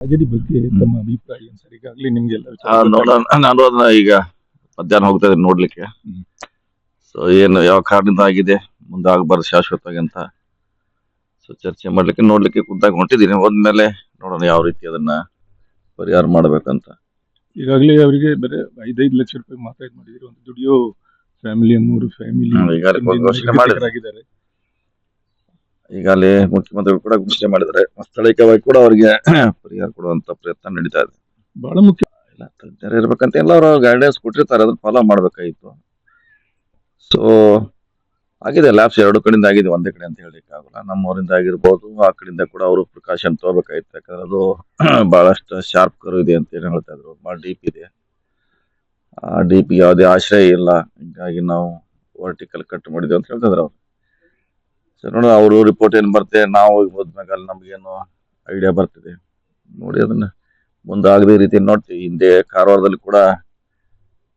Tragedy ಬಗ್ಗೆ ತಮ್ಮ ಅಭಿಪ್ರಾಯ ಏನು ಸರ್? ಈಗಾಗಲೇ ನಿಮ್ಗೆಲ್ಲ ನೋಡೋಣ. ನಾನು ಅದನ್ನ ಈಗ ಮಧ್ಯಾಹ್ನ ಹೋಗ್ತಾ ಇದ್ದೀನಿ ನೋಡ್ಲಿಕ್ಕೆ. ಸೊ ಏನು ಯಾವ ಕಾರಣದಿಂದ ಆಗಿದೆ, ಮುಂದೆ ಆಗಬಾರ್ದು ಶಾಶ್ವತವಾಗಿ ಅಂತ ಸೊ ಚರ್ಚೆ ಮಾಡ್ಲಿಕ್ಕೆ ನೋಡ್ಲಿಕ್ಕೆ ಖುದ್ದಾಗಿ ಹೊಂಟಿದ್ದೀನಿ. ಹೋದ್ಮೇಲೆ ನೋಡೋಣ ಯಾವ ರೀತಿ ಅದನ್ನ ಪರಿಹಾರ ಮಾಡ್ಬೇಕಂತ. ಈಗಾಗಲೇ ಅವರಿಗೆ ಬರೀ 5 ಲಕ್ಷ ರೂಪಾಯಿ ಮಾತ್ರ ಇದು ಮಾಡಿದ್ರು. ಒಂದು ದುಡಿಯೋ ಫ್ಯಾಮಿಲಿ 3 ಫ್ಯಾಮಿಲಿ ಘೋಷಣೆ ಮಾಡಿದ್ದಾರೆ. ಈಗಾಗಲೇ ಮುಖ್ಯಮಂತ್ರಿಗಳು ಕೂಡ ಘೋಷಣೆ ಮಾಡಿದ್ದಾರೆ. ಸ್ಥಳೀಯವಾಗಿ ಕೂಡ ಅವರಿಗೆ ಪರಿಹಾರ ಕೊಡುವಂತ ಪ್ರಯತ್ನ ನಡೀತಾ ಇದೆ. ಬಹಳ ಮುಖ್ಯ ಇಲ್ಲ, ತಜ್ಞರು ಇರ್ಬೇಕಂತ ಎಲ್ಲ ಅವರು ಗೈಡೆನ್ಸ್ ಕೊಟ್ಟಿರ್ತಾರೆ, ಅದನ್ನ ಫಾಲೋ ಮಾಡ್ಬೇಕಾಗಿತ್ತು. ಸೊ ಆಗಿದೆ, ಲ್ಯಾಬ್ಸ್ 2 ಕಡೆಯಿಂದ ಆಗಿದೆ, ಒಂದೇ ಕಡೆ ಅಂತ ಹೇಳಲಿಕ್ಕೆ ಆಗಲ್ಲ. ನಮ್ಮವರಿಂದ ಆಗಿರ್ಬೋದು, ಆ ಕಡೆಯಿಂದ ಕೂಡ ಅವರು ಪ್ರಿಕಾಷನ್ ತಗೋಬೇಕಾಗಿತ್ತು. ಯಾಕಂದ್ರೆ ಅದು ಬಹಳಷ್ಟು ಶಾರ್ಪ್ ಕರು ಇದೆ ಅಂತ ಏನ್ ಹೇಳ್ತಾ ಇದ್ರು, ಬಹಳ ಡೀಪ್ ಇದೆ. ಆ ಡೀಪ್ ಯಾವುದೇ ಆಶ್ರಯ ಇಲ್ಲ, ಹೀಗಾಗಿ ನಾವು ವರ್ಟಿಕಲ್ ಕಟ್ ಮಾಡಿದ್ವಿ ಅಂತ ಹೇಳ್ತಿದ್ರು ಅವ್ರು. ಸೊ ನೋಡೋಣ ಅವರು ರಿಪೋರ್ಟ್ ಏನ್ ಬರುತ್ತೆ, ನಾವು ಹೋದ್ಮ್ಯಾಗ ಅಲ್ಲಿ ನಮ್ಗೇನು ಐಡಿಯಾ ಬರ್ತಿದೆ ನೋಡಿ ಅದನ್ನ ಮುಂದೆ ಆಗದೆ ರೀತಿ ನೋಡ್ತೀವಿ. ಹಿಂದೆ ಕಾರವಾರದಲ್ಲಿ ಕೂಡ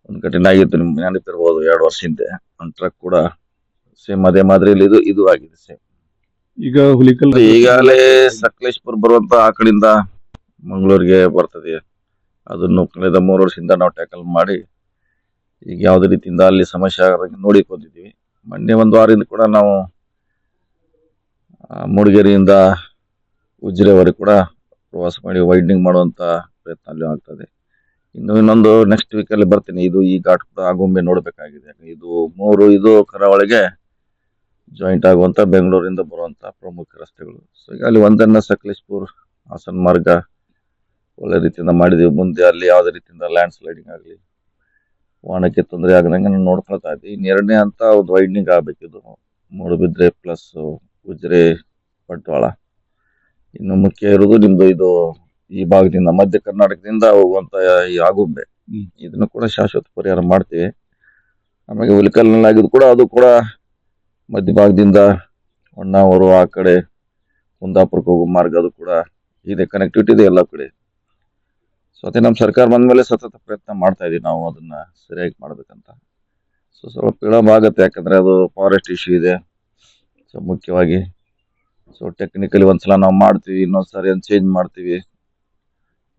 ಒಂದು ಘಟನೆ ಆಗಿತ್ತು, ನಿಮ್ಗೆ ನೆನಪಿರ್ಬೋದು, 2 ವರ್ಷ ಹಿಂದೆ. ಒಂದು ಟ್ರಕ್ ಕೂಡ ಸೇಮ್ ಅದೇ ಮಾದರಿಯಲ್ಲಿ ಇದು ಆಗಿದೆ ಸೇಮ್. ಈಗ ಹುಲಿಕಲ್ ಈಗಾಗಲೇ ಸಕಲೇಶ್ಪುರ್ ಬರುವಂತ ಆ ಕಡೆಯಿಂದ ಮಂಗಳೂರಿಗೆ ಬರ್ತದೆ. ಅದನ್ನು ಕಳೆದ 3 ವರ್ಷದಿಂದ ನಾವು ಟ್ಯಾಕಲ್ ಮಾಡಿ ಈಗ ಯಾವುದೇ ರೀತಿಯಿಂದ ಅಲ್ಲಿ ಸಮಸ್ಯೆ ಆಗೋದಕ್ಕೆ ನೋಡಿಕೊಂಡಿದ್ದೀವಿ. ಮೊನ್ನೆ 1 ವಾರದಿಂದ ಕೂಡ ನಾವು ಮೂಡಿಗೆರೆಯಿಂದ ಉಜಿರೆವರೆಗೆ ಕೂಡ ಪ್ರವಾಸ ಮಾಡಿ ವೈಡ್ನಿಂಗ್ ಮಾಡುವಂತ ಪ್ರಯತ್ನ ಅಲ್ಲಿ ಆಗ್ತದೆ. ಇನ್ನೊಂದು ನೆಕ್ಸ್ಟ್ ವೀಕ್ ಅಲ್ಲಿ ಬರ್ತೀನಿ. ಇದು ಈ ಘಾಟ್ ಕೂಡ ಆಗುಂಬೆ ನೋಡ್ಬೇಕಾಗಿದೆ. ಇದು ಕರಾವಳಿಗೆ ಜಾಯಿಂಟ್ ಆಗುವಂತ ಬೆಂಗಳೂರಿಂದ ಬರುವಂತ ಪ್ರಮುಖ ರಸ್ತೆಗಳು. ಸೊ ಈಗ ಅಲ್ಲಿ ಒಂದನ್ನ ಸಕಲೇಶ್ಪುರ್ ಹಾಸನ ಮಾರ್ಗ ಒಳ್ಳೆ ರೀತಿಯಿಂದ ಮಾಡಿದೀವಿ. ಮುಂದೆ ಅಲ್ಲಿ ಯಾವುದೇ ರೀತಿಯಿಂದ ಲ್ಯಾಂಡ್ ಸ್ಲೈಡಿಂಗ್ ಆಗಲಿ, ವಾಹನಕ್ಕೆ ತೊಂದರೆ ಆಗದಂಗೆ ನಾವು ನೋಡ್ಕೊಳ್ತಾ ಇದ್ದೀವಿ. ಇನ್ನು 2ನೇ ಹಂತ ಒಂದು ವೈಡ್ನಿಂಗ್ ಆಗ್ಬೇಕಿದು, ಮೂಡುಬಿದ್ರೆ ಪ್ಲಸ್ ಉಜಿರೆ ಬಂಟ್ವಾಳ. ಇನ್ನು ಮುಖ್ಯ ಇರುವುದು ನಿಮ್ದು ಇದು ಈ ಭಾಗದಿಂದ ಮಧ್ಯ ಕರ್ನಾಟಕದಿಂದ ಹೋಗುವಂತ ಈ ಆಗುಂಬೆ, ಇದನ್ನು ಕೂಡ ಶಾಶ್ವತ ಪರಿಹಾರ ಮಾಡ್ತೀವಿ. ಆಮೇಲೆ ಹುಲಿಕಲ್ನಲ್ಲಿ ಆಗಿದ್ದು ಕೂಡ ಅದು ಕೂಡ ಮಧ್ಯ ಭಾಗದಿಂದ ಹೊನ್ನಾವರ ಆ ಕಡೆ ಕುಂದಾಪುರಕ್ಕೆ ಹೋಗೋ ಮಾರ್ಗ, ಅದು ಕೂಡ ಇದೆ, ಕನೆಕ್ಟಿವಿಟಿ ಇದೆ ಎಲ್ಲ ಕಡೆ. ಸೊ ಅದೇ ನಮ್ಮ ಸರ್ಕಾರ ಬಂದ್ಮೇಲೆ ಸತತ ಪ್ರಯತ್ನ ಮಾಡ್ತಾ ಇದೀವಿ ನಾವು ಅದನ್ನ ಸರಿಯಾಗಿ ಮಾಡ್ಬೇಕಂತ. ಸೊ ಸ್ವಲ್ಪ ವಿಳಂಬ ಆಗುತ್ತೆ, ಯಾಕಂದ್ರೆ ಅದು ಫಾರೆಸ್ಟ್ ಇಶ್ಯೂ ಇದೆ. ಸೊ ಮುಖ್ಯವಾಗಿ ಸೊ ಟೆಕ್ನಿಕಲಿ ಒಂದ್ಸಲ ನಾವು ಮಾಡ್ತೀವಿ, ಇನ್ನೊಂದ್ಸರಿ ಅದನ್ನ ಚೇಂಜ್ ಮಾಡ್ತೀವಿ.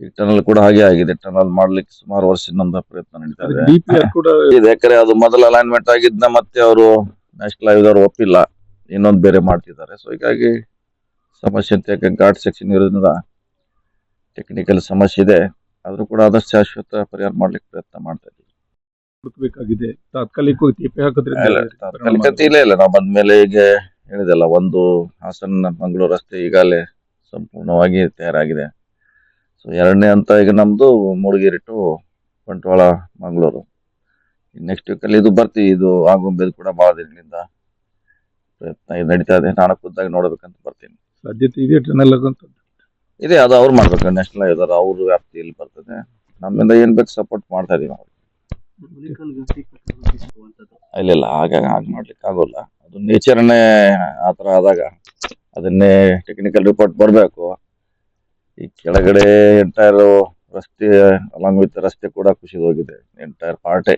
ಈ ಟನಲ್ ಕೂಡ ಹಾಗೆ ಆಗಿದೆ. ಟನಲ್ ಮಾಡ್ಲಿಕ್ಕೆ ಸುಮಾರು ವರ್ಷದಿಂದ ಪ್ರಯತ್ನ ನಡೀತಾ ಇದೆ. ಯಾಕಂದ್ರೆ ಅದು ಮೊದಲ ಅಲೈನ್ಮೆಂಟ್ ಆಗಿದ್ನ ಮತ್ತೆ ಅವರು ನ್ಯಾಷನಲ್ ಹೈವೇ ಅವರು ಒಪ್ಪಿಲ್ಲ, ಇನ್ನೊಂದು ಬೇರೆ ಮಾಡ್ತಿದ್ದಾರೆ. ಸೊ ಹೀಗಾಗಿ ಸಮಸ್ಯೆ ಅಂತ, ಯಾಕೆ ಘಾಟ್ ಸೆಕ್ಷನ್ ಇರೋದ್ರಿಂದ ಟೆಕ್ನಿಕಲ್ ಸಮಸ್ಯೆ ಇದೆ. ಆದ್ರೂ ಕೂಡ ಆದಷ್ಟು ಶಾಶ್ವತ ಪರಿಹಾರ ಮಾಡ್ಲಿಕ್ಕೆ ಪ್ರಯತ್ನ ಮಾಡ್ತಾ ಇದ್ದೀವಿ. ಹುಡುಕಬೇಕಾಗಿದೆ. ತಾತ್ಕಾಲಿಕತೆ ಇಲ್ಲ, ನಾವು ಬಂದ್ಮೇಲೆ ಈಗ ಹೇಳಿದೆಲ್ಲ, ಒಂದು ಹಾಸನ ಮಂಗಳೂರು ರಸ್ತೆ ಈಗಾಗಲೇ ಸಂಪೂರ್ಣವಾಗಿ ತಯಾರಾಗಿದೆ. ಸೊ 2ನೇ ಹಂತ ಈಗ ನಮ್ದು Mudigere to Bantwal Mangaluru. Next week ಅಲ್ಲಿ ಇದು ಬರ್ತೀವಿ. ಇದು ಆಗುಂಬೆ ಕೂಡ ಬಹಳ ದಿನಗಳಿಂದ ಪ್ರಯತ್ನ ನಡೀತಾ ಇದೆ. ನಾನು ಖುದ್ದಾಗಿ ನೋಡ್ಬೇಕಂತ ಬರ್ತೀನಿ. ಸಾಧ್ಯತೆ ಇದೆ ಟನಲ್ ಆಗುವಂಥದ್ದು ಇದೆ, ಅದು ಅವ್ರು ಮಾಡ್ಬೇಕು. ನ್ಯಾಷನಲ್ ಹೈವೇ ಅವ್ರ ವ್ಯಾಪ್ತಿಯಲ್ಲಿ ಬರ್ತದೆ. ನಮ್ಮಿಂದ ಏನ್ ಬೇಕು ಸಪೋರ್ಟ್ ಮಾಡ್ತಾ ಇದೀವಿ ನಾವು. ಇಲ್ಲ ಹಾಗೆ ಮಾಡ್ಲಿಕ್ಕೆ ಆಗೋಲ್ಲ. ಅದು ನೇಚರ್ನೇ ಆತರ ಆದಾಗ ಅದನ್ನೇ ಟೆಕ್ನಿಕಲ್ ರಿಪೋರ್ಟ್ ಬರ್ಬೇಕು. ಈ ಕೆಳಗಡೆ ಎಂಟೈರ್ ರಸ್ತೆ ಅಲಾಂಗ್ ವಿತ್ ರಸ್ತೆ ಕೂಡ ಕುಸಿದು ಹೋಗಿದೆ, ಎಂಟೈರ್ ಪಾರ್ಟೇ.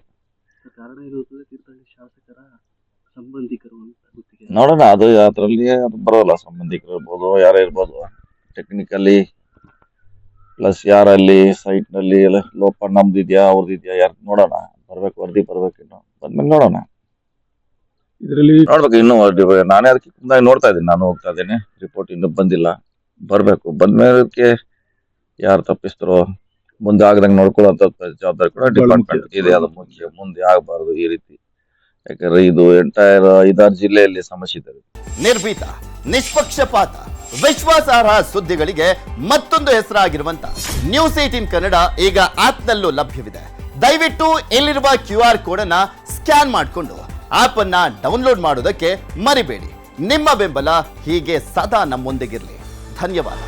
ನೋಡೋಣ, ಅದು ಅದ್ರಲ್ಲಿ ಅದು ಬರೋಲ್ಲ. ಸಂಬಂಧಿಕರು ಇರ್ಬೋದು, ಯಾರೇ ಇರ್ಬೋದು, ಟೆಕ್ನಿಕಲಿ ಪ್ಲಸ್ ಯಾರಲ್ಲಿ ಸೈಟ್ ನಲ್ಲಿ ಲೋಪ ನಮ್ದಿದ್ಯಾ ಅವ್ರದ್ದಿದ್ಯಾ ಯಾರು ನೋಡೋಣ. ಬರ್ಬೇಕು, ವರದಿ ಬರ್ಬೇಕು. ಇನ್ನು ಬಂದ್ಮೇಲೆ ನೋಡೋಣ. ಇದರಲ್ಲಿ ನೋಡ್ಬೇಕು ಇನ್ನು ನಾನೇ ಅದಕ್ಕೆ ಮುಂದಾಗಿ ನೋಡ್ತಾ ಇದ್ದೀನಿ. ನಾನು ಹೋಗ್ತಾ ಇದ್ದೇನೆ, ರಿಪೋರ್ಟ್ ಇನ್ನು ಬಂದಿಲ್ಲ, ಬರ್ಬೇಕು. ಬಂದ್ಮೇಲೆ ಯಾರು ತಪ್ಪಿಸ್ತರೋ ಮುಂದೆ ಆಗದಂಗೆ ನೋಡ್ಕೊಳ್ಳುವಂತ ಜವಾಬ್ದಾರಿ ಕೂಡ ಡಿಪಾರ್ಟ್ಮೆಂಟ್ ಇದೆ. ಅದು ಮುಂದೆ ಆಗಬಾರ್ದು ಈ ರೀತಿ. ಯಾಕಂದ್ರೆ ಇದು ಎಂಟೈರ್ 5-6 ಜಿಲ್ಲೆಯಲ್ಲಿ ಸಮಸ್ಯೆ ಇದೆ. ನಿರ್ಭೀತ, ನಿಷ್ಪಕ್ಷಪಾತ, ವಿಶ್ವಾಸಾರ್ಹ ಸುದ್ದಿಗಳಿಗೆ ಮತ್ತೊಂದು ಹೆಸರಾಗಿರುವಂತ ನ್ಯೂಸ್ 18 ಕನ್ನಡ ಈಗ ಆಪ್ನಲ್ಲೂ ಲಭ್ಯವಿದೆ. ದಯವಿಟ್ಟು ಇಲ್ಲಿರುವ QR ಕೋಡ್ ಅನ್ನ ಸ್ಕ್ಯಾನ್ ಮಾಡಿಕೊಂಡು ಆಪ್ ಅನ್ನ ಡೌನ್ಲೋಡ್ ಮಾಡೋದಕ್ಕೆ ಮರಿಬೇಡಿ. ನಿಮ್ಮ ಬೆಂಬಲ ಹೀಗೆ ಸದಾ ನಮ್ಮೊಂದಿಗಿರಲಿ. ಧನ್ಯವಾದ.